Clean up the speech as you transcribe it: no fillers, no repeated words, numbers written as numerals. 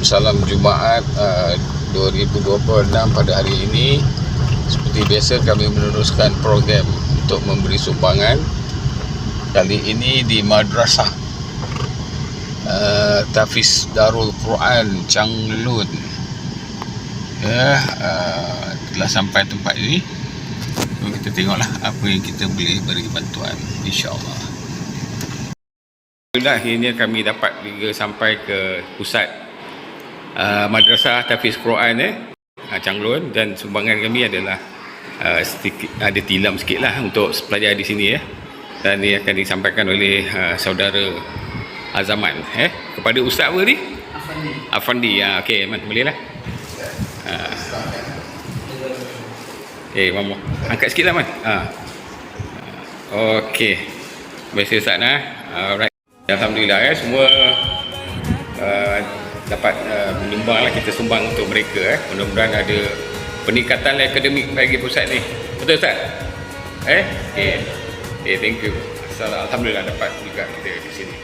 salam Jumaat 2026 pada hari ini. Seperti biasa kami meneruskan program untuk memberi sumbangan. Kali ini di Madrasah Tahfiz Darul Quran Changlun. Telah sampai tempat ini. Kita tengoklah apa yang kita boleh beri bantuan, insya-Allah. Alhamdulillah, akhirnya kami dapat juga sampai ke pusat Madrasah Tahfiz Quran Changlun, dan sumbangan kami adalah sedikit, ada tilam sikit lah untuk pelajar di sini dan ini akan disampaikan oleh saudara Azaman kepada Ustaz apa ni? Afandi. Okey, Man, boleh lah. Mama angkat sikit lah, Man. Okey, biasa Ustaz alright. Alhamdulillah, semua dapat menyumbang lah, kita sumbang untuk mereka. Mudah-mudahan ada peningkatan akademik bagi pusat ni. Betul Ustaz? Thank you. Alhamdulillah dapat juga kita di sini.